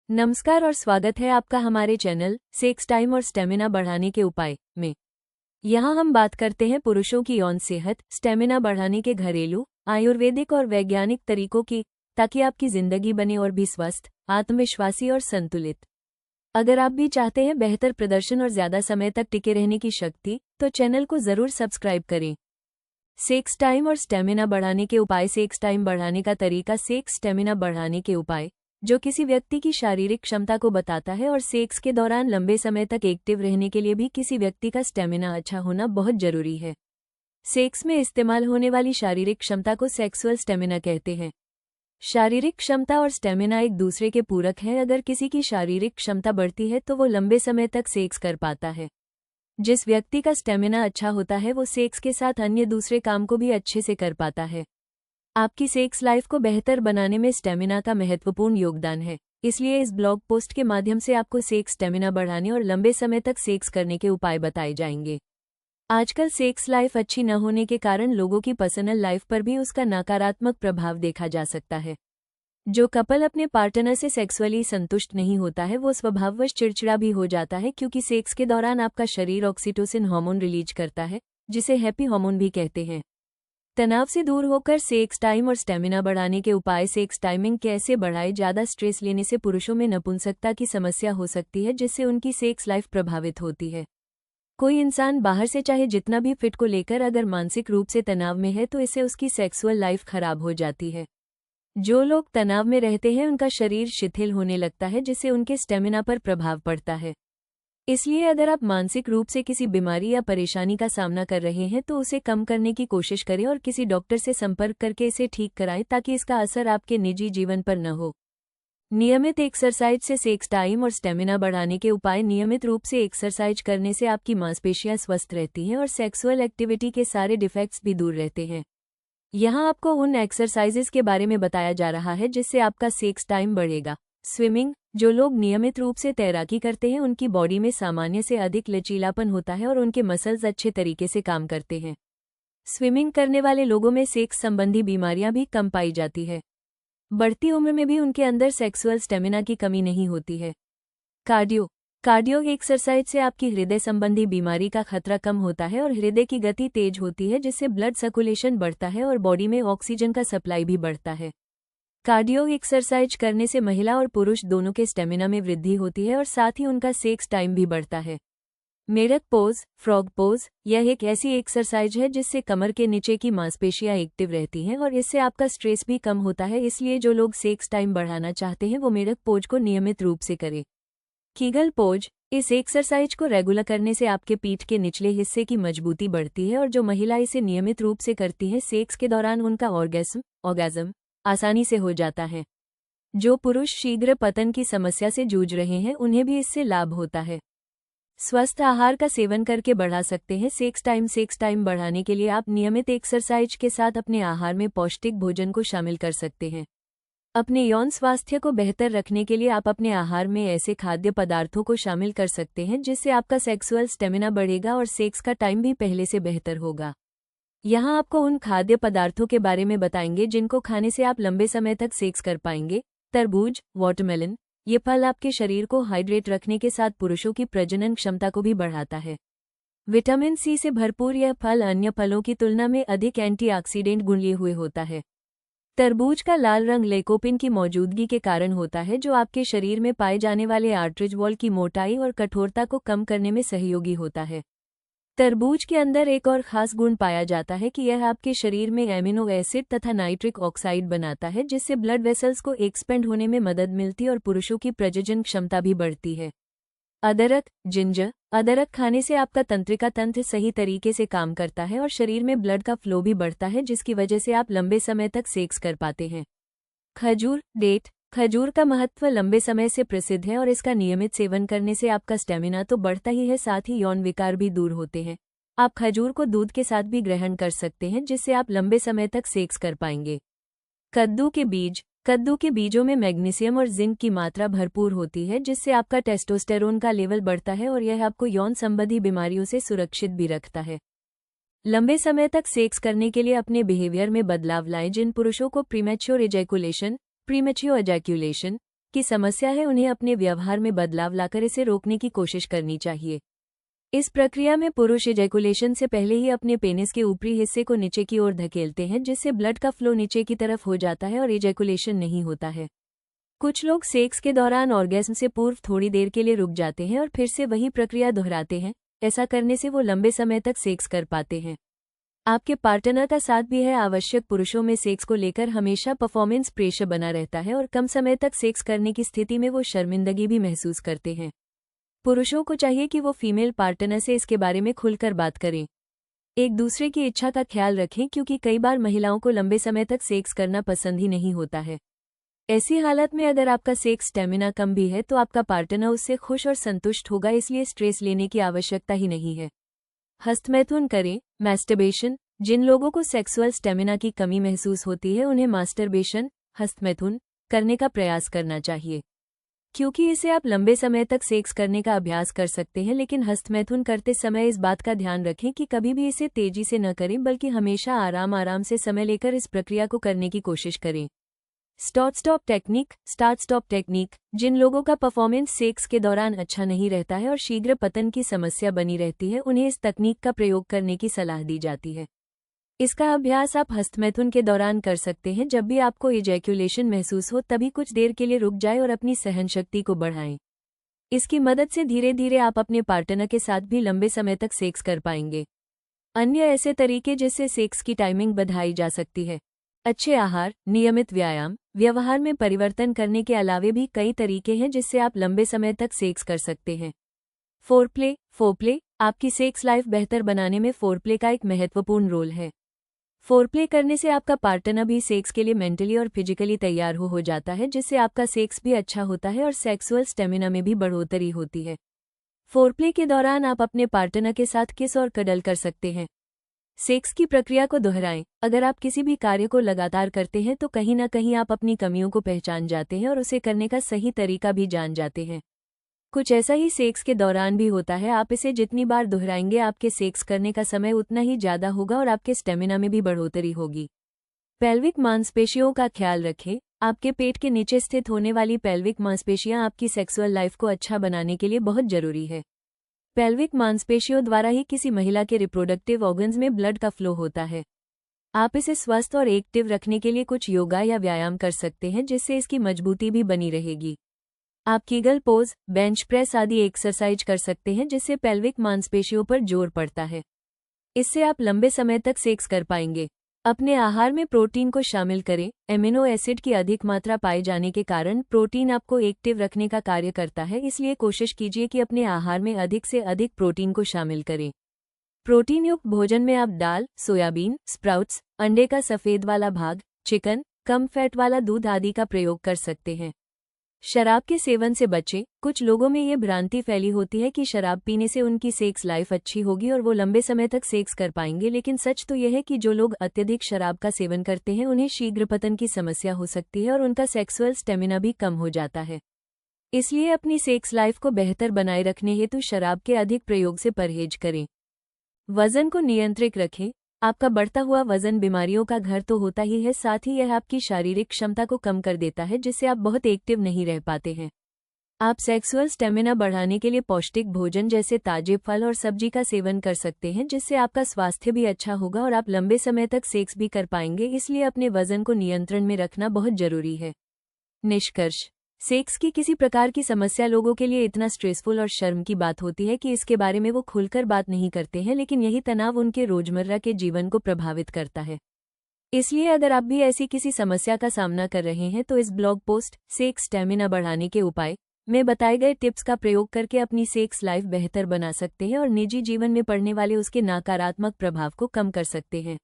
नमस्कार और स्वागत है आपका हमारे चैनल सेक्स टाइम और स्टेमिना बढ़ाने के उपाय में। यहाँ हम बात करते हैं पुरुषों की यौन सेहत, स्टेमिना बढ़ाने के घरेलू, आयुर्वेदिक और वैज्ञानिक तरीकों की, ताकि आपकी जिंदगी बने और भी स्वस्थ, आत्मविश्वासी और संतुलित। अगर आप भी चाहते हैं बेहतर प्रदर्शन और ज्यादा समय तक टिके रहने की शक्ति, तो चैनल को जरूर सब्सक्राइब करें। सेक्स टाइम और स्टेमिना बढ़ाने के उपाय। सेक्स टाइम बढ़ाने का तरीका। सेक्स स्टेमिना बढ़ाने के उपाय जो किसी व्यक्ति की शारीरिक क्षमता को बताता है, और सेक्स के दौरान लंबे समय तक एक्टिव रहने के लिए भी किसी व्यक्ति का स्टेमिना अच्छा होना बहुत जरूरी है। सेक्स में इस्तेमाल होने वाली शारीरिक क्षमता को सेक्सुअल स्टेमिना कहते हैं। शारीरिक क्षमता और स्टेमिना एक दूसरे के पूरक है। अगर किसी की शारीरिक क्षमता बढ़ती है तो वो लंबे समय तक सेक्स कर पाता है। जिस व्यक्ति का स्टेमिना अच्छा होता है वो सेक्स के साथ अन्य दूसरे काम को भी अच्छे से कर पाता है। आपकी सेक्स लाइफ को बेहतर बनाने में स्टेमिना का महत्वपूर्ण योगदान है। इसलिए इस ब्लॉग पोस्ट के माध्यम से आपको सेक्स स्टेमिना बढ़ाने और लंबे समय तक सेक्स करने के उपाय बताए जाएंगे। आजकल सेक्स लाइफ अच्छी न होने के कारण लोगों की पर्सनल लाइफ पर भी उसका नकारात्मक प्रभाव देखा जा सकता है। जो कपल अपने पार्टनर से सेक्सुअली संतुष्ट नहीं होता है वो स्वभाववश चिड़चिड़ा भी हो जाता है, क्योंकि सेक्स के दौरान आपका शरीर ऑक्सीटोसिन हार्मोन रिलीज करता है, जिसे हैप्पी हार्मोन भी कहते हैं। तनाव से दूर होकर सेक्स टाइम और स्टेमिना बढ़ाने के उपाय। सेक्स टाइमिंग कैसे बढ़ाए। ज्यादा स्ट्रेस लेने से पुरुषों में नपुंसकता की समस्या हो सकती है, जिससे उनकी सेक्स लाइफ प्रभावित होती है। कोई इंसान बाहर से चाहे जितना भी फिट को लेकर अगर मानसिक रूप से तनाव में है तो इससे उसकी सेक्सुअल लाइफ खराब हो जाती है। जो लोग तनाव में रहते हैं उनका शरीर शिथिल होने लगता है, जिससे उनके स्टेमिना पर प्रभाव पड़ता है। इसलिए अगर आप मानसिक रूप से किसी बीमारी या परेशानी का सामना कर रहे हैं तो उसे कम करने की कोशिश करें और किसी डॉक्टर से संपर्क करके इसे ठीक कराएं, ताकि इसका असर आपके निजी जीवन पर न हो। नियमित एक्सरसाइज से सेक्स टाइम और स्टेमिना बढ़ाने के उपाय। नियमित रूप से एक्सरसाइज करने से आपकी मांसपेशियां स्वस्थ रहती हैं और सेक्सुअल एक्टिविटी के सारे डिफेक्ट्स भी दूर रहते हैं। यहाँ आपको उन एक्सरसाइजेस के बारे में बताया जा रहा है जिससे आपका सेक्स टाइम बढ़ेगा। स्विमिंग। जो लोग नियमित रूप से तैराकी करते हैं उनकी बॉडी में सामान्य से अधिक लचीलापन होता है और उनके मसल्स अच्छे तरीके से काम करते हैं। स्विमिंग करने वाले लोगों में सेक्स संबंधी बीमारियां भी कम पाई जाती है। बढ़ती उम्र में भी उनके अंदर सेक्सुअल स्टेमिना की कमी नहीं होती है। कार्डियो। कार्डियो एक्सरसाइज से आपकी हृदय संबंधी बीमारी का खतरा कम होता है और हृदय की गति तेज होती है, जिससे ब्लड सर्कुलेशन बढ़ता है और बॉडी में ऑक्सीजन का सप्लाई भी बढ़ता है। कार्डियो एक्सरसाइज करने से महिला और पुरुष दोनों के स्टेमिना में वृद्धि होती है और साथ ही उनका सेक्स टाइम भी बढ़ता है। मेढक पोज, फ्रॉग पोज। यह एक ऐसी एक्सरसाइज है जिससे कमर के नीचे की मांसपेशियां एक्टिव रहती हैं और इससे आपका स्ट्रेस भी कम होता है। इसलिए जो लोग सेक्स टाइम बढ़ाना चाहते हैं वो मेढक पोज को नियमित रूप से करें। Kegel pose. इस एक्सरसाइज को रेगुलर करने से आपके पीठ के निचले हिस्से की मजबूती बढ़ती है और जो महिला इसे नियमित रूप से करती है सेक्स के दौरान उनका ऑर्गेज्म आसानी से हो जाता है। जो पुरुष शीघ्र पतन की समस्या से जूझ रहे हैं उन्हें भी इससे लाभ होता है। स्वस्थ आहार का सेवन करके बढ़ा सकते हैं सेक्स टाइम। सेक्स टाइम बढ़ाने के लिए आप नियमित एक्सरसाइज के साथ अपने आहार में पौष्टिक भोजन को शामिल कर सकते हैं। अपने यौन स्वास्थ्य को बेहतर रखने के लिए आप अपने आहार में ऐसे खाद्य पदार्थों को शामिल कर सकते हैं जिससे आपका सेक्सुअल स्टेमिना बढ़ेगा और सेक्स का टाइम भी पहले से बेहतर होगा। यहाँ आपको उन खाद्य पदार्थों के बारे में बताएंगे जिनको खाने से आप लंबे समय तक सेक्स कर पाएंगे। तरबूज, वाटरमेलन। ये फल आपके शरीर को हाइड्रेट रखने के साथ पुरुषों की प्रजनन क्षमता को भी बढ़ाता है। विटामिन सी से भरपूर यह फल अन्य फलों की तुलना में अधिक एंटीऑक्सीडेंट गुण लिए हुए होता है। तरबूज का लाल रंग लेकोपिन की मौजूदगी के कारण होता है, जो आपके शरीर में पाए जाने वाले आर्टरिज वॉल की मोटाई और कठोरता को कम करने में सहयोगी होता है। तरबूज के अंदर एक और खास गुण पाया जाता है कि यह आपके शरीर में एमिनो एसिड तथा नाइट्रिक ऑक्साइड बनाता है, जिससे ब्लड वेसल्स को एक्सपेंड होने में मदद मिलती और पुरुषों की प्रजनन क्षमता भी बढ़ती है। अदरक, जिंजर। अदरक खाने से आपका तंत्रिका तंत्र सही तरीके से काम करता है और शरीर में ब्लड का फ्लो भी बढ़ता है, जिसकी वजह से आप लंबे समय तक सेक्स कर पाते हैं। खजूर, डेट। खजूर का महत्व लंबे समय से प्रसिद्ध है और इसका नियमित सेवन करने से आपका स्टेमिना तो बढ़ता ही है, साथ ही यौन विकार भी दूर होते हैं। आप खजूर को दूध के साथ भी ग्रहण कर सकते हैं, जिससे आप लंबे समय तक सेक्स कर पाएंगे। कद्दू के बीज। कद्दू के बीजों में मैग्नीशियम और जिंक की मात्रा भरपूर होती है, जिससे आपका टेस्टोस्टेरोन का लेवल बढ़ता है और यह आपको यौन संबंधी बीमारियों से सुरक्षित भी रखता है। लंबे समय तक सेक्स करने के लिए अपने बिहेवियर में बदलाव लाएं। जिन पुरुषों को प्रीमेच्योर एजैकुलेशन की समस्या है, उन्हें अपने व्यवहार में बदलाव लाकर इसे रोकने की कोशिश करनी चाहिए। इस प्रक्रिया में पुरुष इजैकुलेशन से पहले ही अपने पेनिस के ऊपरी हिस्से को नीचे की ओर धकेलते हैं, जिससे ब्लड का फ्लो नीचे की तरफ हो जाता है और इजैकुलेशन नहीं होता है। कुछ लोग सेक्स के दौरान ऑर्गेज्म से पूर्व थोड़ी देर के लिए रुक जाते हैं और फिर से वही प्रक्रिया दोहराते हैं। ऐसा करने से वो लंबे समय तक सेक्स कर पाते हैं। आपके पार्टनर का साथ भी है आवश्यक। पुरुषों में सेक्स को लेकर हमेशा परफॉर्मेंस प्रेशर बना रहता है और कम समय तक सेक्स करने की स्थिति में वो शर्मिंदगी भी महसूस करते हैं। पुरुषों को चाहिए कि वो फीमेल पार्टनर से इसके बारे में खुलकर बात करें, एक दूसरे की इच्छा का ख्याल रखें, क्योंकि कई बार महिलाओं को लंबे समय तक सेक्स करना पसंद ही नहीं होता है। ऐसी हालत में अगर आपका सेक्स स्टेमिना कम भी है तो आपका पार्टनर उससे खुश और संतुष्ट होगा, इसलिए स्ट्रेस लेने की आवश्यकता ही नहीं है। हस्तमैथुन करें, मैस्टरबेशन। जिन लोगों को सेक्सुअल स्टेमिना की कमी महसूस होती है उन्हें मास्टरबेशन, हस्तमैथुन करने का प्रयास करना चाहिए, क्योंकि इसे आप लंबे समय तक सेक्स करने का अभ्यास कर सकते हैं। लेकिन हस्तमैथुन करते समय इस बात का ध्यान रखें कि कभी भी इसे तेजी से न करें, बल्कि हमेशा आराम आराम से समय लेकर इस प्रक्रिया को करने की कोशिश करें। Start stop technique. Start stop technique जिन लोगों का परफॉर्मेंस सेक्स के दौरान अच्छा नहीं रहता है और शीघ्र पतन की समस्या बनी रहती है, उन्हें इस तकनीक का प्रयोग करने की सलाह दी जाती है। इसका अभ्यास आप हस्तमैथुन के दौरान कर सकते हैं। जब भी आपको इजैक्यूलेशन महसूस हो तभी कुछ देर के लिए रुक जाए और अपनी सहनशक्ति को बढ़ाएं। इसकी मदद से धीरे धीरे आप अपने पार्टनर के साथ भी लंबे समय तक सेक्स कर पाएंगे। अन्य ऐसे तरीके जिससे सेक्स की टाइमिंग बढ़ाई जा सकती है। अच्छे आहार, नियमित व्यायाम। व्यवहार में परिवर्तन करने के अलावे भी कई तरीके हैं जिससे आप लंबे समय तक सेक्स कर सकते हैं। फोरप्ले। फोरप्ले आपकी सेक्स लाइफ बेहतर बनाने में फोरप्ले का एक महत्वपूर्ण रोल है। फोरप्ले करने से आपका पार्टनर भी सेक्स के लिए मेंटली और फिजिकली तैयार हो जाता है, जिससे आपका सेक्स भी अच्छा होता है और सेक्सुअल स्टेमिना में भी बढ़ोतरी होती है। फोरप्ले के दौरान आप अपने पार्टनर के साथ किस और कडल कर सकते हैं। सेक्स की प्रक्रिया को दोहराएं। अगर आप किसी भी कार्य को लगातार करते हैं तो कहीं न कहीं आप अपनी कमियों को पहचान जाते हैं और उसे करने का सही तरीका भी जान जाते हैं। कुछ ऐसा ही सेक्स के दौरान भी होता है। आप इसे जितनी बार दोहराएंगे आपके सेक्स करने का समय उतना ही ज़्यादा होगा और आपके स्टेमिना में भी बढ़ोतरी होगी। पेल्विक मांसपेशियों का ख्याल रखें। आपके पेट के नीचे स्थित होने वाली पेल्विक मांसपेशियां आपकी सेक्सुअल लाइफ को अच्छा बनाने के लिए बहुत जरूरी है। पेल्विक मांसपेशियों द्वारा ही किसी महिला के रिप्रोडक्टिव ऑर्गन्स में ब्लड का फ्लो होता है। आप इसे स्वस्थ और एक्टिव रखने के लिए कुछ योगा या व्यायाम कर सकते हैं, जिससे इसकी मजबूती भी बनी रहेगी। आप कीगल पोज, बेंच प्रेस आदि एक्सरसाइज कर सकते हैं, जिससे पेल्विक मांसपेशियों पर जोर पड़ता है। इससे आप लंबे समय तक सेक्स कर पाएंगे। अपने आहार में प्रोटीन को शामिल करें। एमिनो एसिड की अधिक मात्रा पाए जाने के कारण प्रोटीन आपको एक्टिव रखने का कार्य करता है, इसलिए कोशिश कीजिए कि अपने आहार में अधिक से अधिक प्रोटीन को शामिल करें। प्रोटीन युक्त भोजन में आप दाल, सोयाबीन, स्प्राउट्स, अंडे का सफ़ेद वाला भाग, चिकन, कम फैट वाला दूध आदि का प्रयोग कर सकते हैं। शराब के सेवन से बचें। कुछ लोगों में ये भ्रांति फैली होती है कि शराब पीने से उनकी सेक्स लाइफ अच्छी होगी और वो लंबे समय तक सेक्स कर पाएंगे, लेकिन सच तो यह है कि जो लोग अत्यधिक शराब का सेवन करते हैं उन्हें शीघ्र पतन की समस्या हो सकती है और उनका सेक्सुअल स्टेमिना भी कम हो जाता है। इसलिए अपनी सेक्स लाइफ को बेहतर बनाए रखने हेतु शराब के अधिक प्रयोग से परहेज करें। वजन को नियंत्रित रखें। आपका बढ़ता हुआ वजन बीमारियों का घर तो होता ही है, साथ ही यह आपकी शारीरिक क्षमता को कम कर देता है, जिससे आप बहुत एक्टिव नहीं रह पाते हैं। आप सेक्सुअल स्टेमिना बढ़ाने के लिए पौष्टिक भोजन जैसे ताजे फल और सब्जी का सेवन कर सकते हैं, जिससे आपका स्वास्थ्य भी अच्छा होगा और आप लंबे समय तक सेक्स भी कर पाएंगे। इसलिए अपने वजन को नियंत्रण में रखना बहुत जरूरी है। निष्कर्ष। सेक्स की किसी प्रकार की समस्या लोगों के लिए इतना स्ट्रेसफुल और शर्म की बात होती है कि इसके बारे में वो खुलकर बात नहीं करते हैं, लेकिन यही तनाव उनके रोजमर्रा के जीवन को प्रभावित करता है। इसलिए अगर आप भी ऐसी किसी समस्या का सामना कर रहे हैं तो इस ब्लॉग पोस्ट सेक्स स्टेमिना बढ़ाने के उपाय में बताए गए टिप्स का प्रयोग करके अपनी सेक्स लाइफ बेहतर बना सकते हैं और निजी जीवन में पड़ने वाले उसके नकारात्मक प्रभाव को कम कर सकते हैं।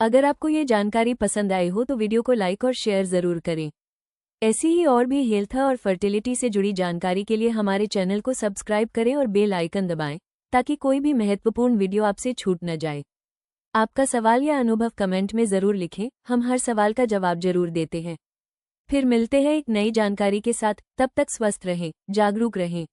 अगर आपको ये जानकारी पसंद आई हो तो वीडियो को लाइक और शेयर जरूर करें। ऐसी ही और भी हेल्थ और फर्टिलिटी से जुड़ी जानकारी के लिए हमारे चैनल को सब्सक्राइब करें और बेल आइकन दबाएं, ताकि कोई भी महत्वपूर्ण वीडियो आपसे छूट न जाए। आपका सवाल या अनुभव कमेंट में ज़रूर लिखें, हम हर सवाल का जवाब जरूर देते हैं। फिर मिलते हैं एक नई जानकारी के साथ। तब तक स्वस्थ रहें, जागरूक रहें।